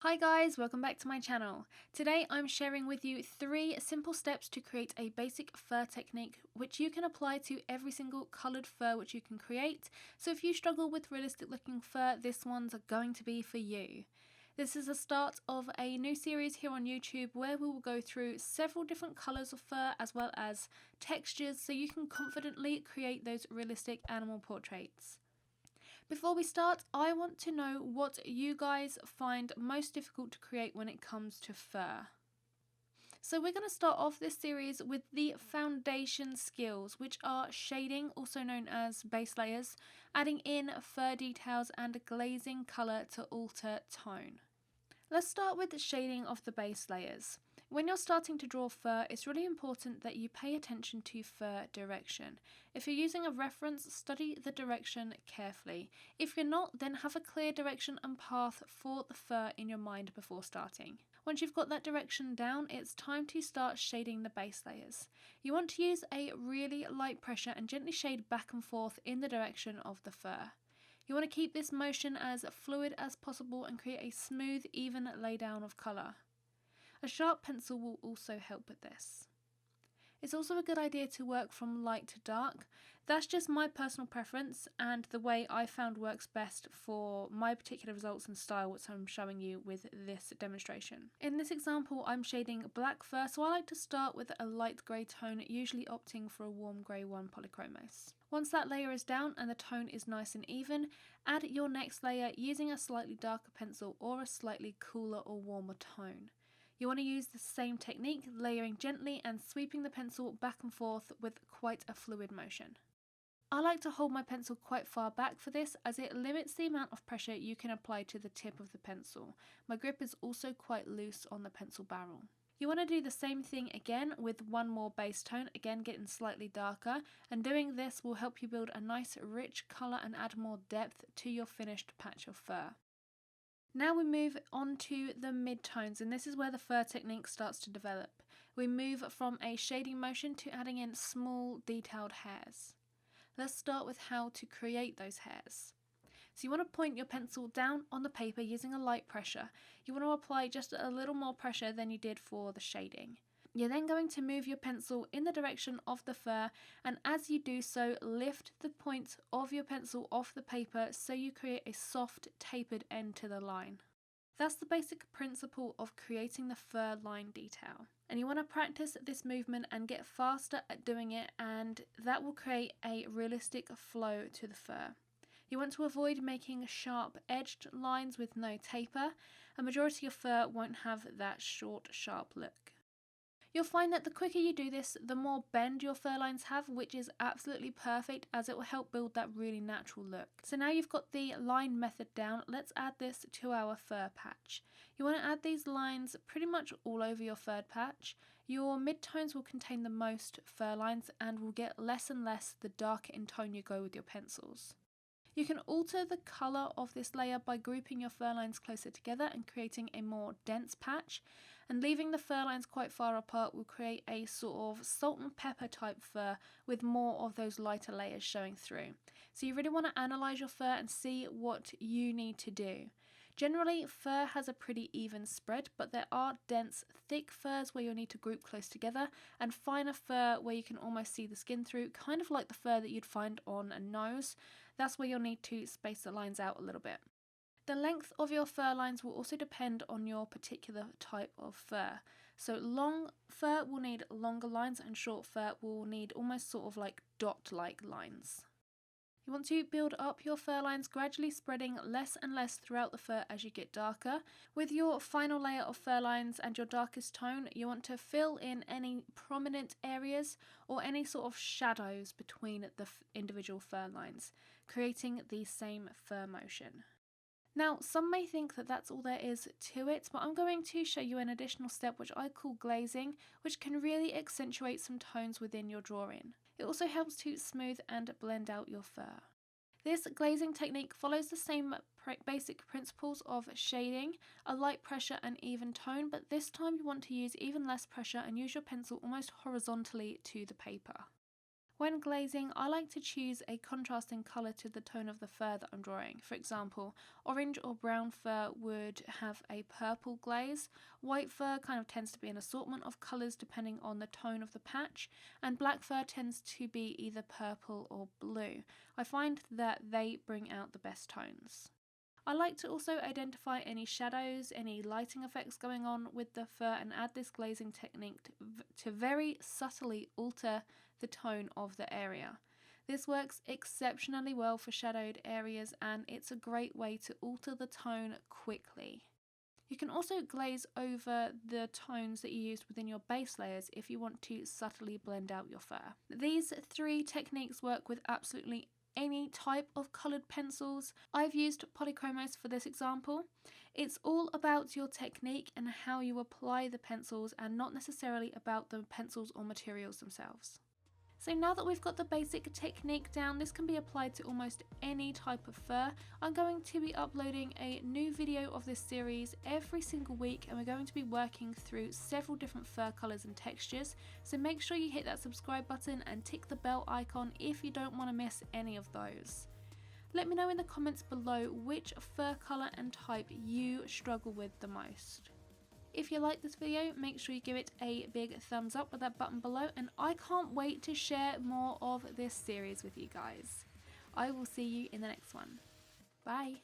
Hi guys, welcome back to my channel. Today I'm sharing with you 3 simple steps to create a basic fur technique which you can apply to every single coloured fur which you can create. So if you struggle with realistic looking fur, this one's going to be for you. This is the start of a new series here on YouTube where we will go through several different colours of fur as well as textures so you can confidently create those realistic animal portraits. Before we start, I want to know what you guys find most difficult to create when it comes to fur. So we're going to start off this series with the foundation skills, which are shading, also known as base layers, adding in fur details and glazing colour to alter tone. Let's start with the shading of the base layers. When you're starting to draw fur, it's really important that you pay attention to fur direction. If you're using a reference, study the direction carefully. If you're not, then have a clear direction and path for the fur in your mind before starting. Once you've got that direction down, it's time to start shading the base layers. You want to use a really light pressure and gently shade back and forth in the direction of the fur. You want to keep this motion as fluid as possible and create a smooth, even laydown of colour. A sharp pencil will also help with this. It's also a good idea to work from light to dark. That's just my personal preference and the way I found works best for my particular results and style, which I'm showing you with this demonstration. In this example, I'm shading black fur, so I like to start with a light grey tone, usually opting for a warm grey one polychromos. Once that layer is down and the tone is nice and even, add your next layer using a slightly darker pencil or a slightly cooler or warmer tone. You want to use the same technique, layering gently and sweeping the pencil back and forth with quite a fluid motion. I like to hold my pencil quite far back for this as it limits the amount of pressure you can apply to the tip of the pencil. My grip is also quite loose on the pencil barrel. You want to do the same thing again with one more base tone, again getting slightly darker, and doing this will help you build a nice rich colour and add more depth to your finished patch of fur. Now we move on to the midtones, and this is where the fur technique starts to develop. We move from a shading motion to adding in small detailed hairs. Let's start with how to create those hairs. So you want to point your pencil down on the paper using a light pressure. You want to apply just a little more pressure than you did for the shading. You're then going to move your pencil in the direction of the fur, and as you do so, lift the point of your pencil off the paper so you create a soft, tapered end to the line. That's the basic principle of creating the fur line detail. And you want to practice this movement and get faster at doing it, and that will create a realistic flow to the fur. You want to avoid making sharp edged lines with no taper. A majority of fur won't have that short, sharp look. You'll find that the quicker you do this, the more bend your fur lines have, which is absolutely perfect as it will help build that really natural look. So now you've got the line method down, let's add this to our fur patch. You want to add these lines pretty much all over your fur patch. Your midtones will contain the most fur lines and will get less and less the darker in tone you go with your pencils. You can alter the colour of this layer by grouping your fur lines closer together and creating a more dense patch, and leaving the fur lines quite far apart will create a sort of salt and pepper type fur with more of those lighter layers showing through. So you really want to analyse your fur and see what you need to do. Generally, fur has a pretty even spread, but there are dense, thick furs where you'll need to group close together, and finer fur where you can almost see the skin through, kind of like the fur that you'd find on a nose. That's where you'll need to space the lines out a little bit. The length of your fur lines will also depend on your particular type of fur. So long fur will need longer lines and short fur will need almost sort of like dot-like lines. You want to build up your fur lines, gradually spreading less and less throughout the fur as you get darker. With your final layer of fur lines and your darkest tone, you want to fill in any prominent areas or any sort of shadows between the individual fur lines, creating the same fur motion. Now, some may think that that's all there is to it, but I'm going to show you an additional step which I call glazing, which can really accentuate some tones within your drawing. It also helps to smooth and blend out your fur. This glazing technique follows the same basic principles of shading, a light pressure and even tone, but this time you want to use even less pressure and use your pencil almost horizontally to the paper. When glazing, I like to choose a contrasting colour to the tone of the fur that I'm drawing. For example, orange or brown fur would have a purple glaze, white fur kind of tends to be an assortment of colours depending on the tone of the patch, and black fur tends to be either purple or blue. I find that they bring out the best tones. I like to also identify any shadows, any lighting effects going on with the fur and add this glazing technique to very subtly alter the tone of the area. This works exceptionally well for shadowed areas and it's a great way to alter the tone quickly. You can also glaze over the tones that you used within your base layers if you want to subtly blend out your fur. These three techniques work with absolutely any type of coloured pencils. I've used polychromos for this example. It's all about your technique and how you apply the pencils and not necessarily about the pencils or materials themselves. So now that we've got the basic technique down, this can be applied to almost any type of fur. I'm going to be uploading a new video of this series every single week and we're going to be working through several different fur colours and textures. So make sure you hit that subscribe button and tick the bell icon if you don't want to miss any of those. Let me know in the comments below which fur colour and type you struggle with the most. If you like this video, make sure you give it a big thumbs up with that button below, and I can't wait to share more of this series with you guys. I will see you in the next one. Bye!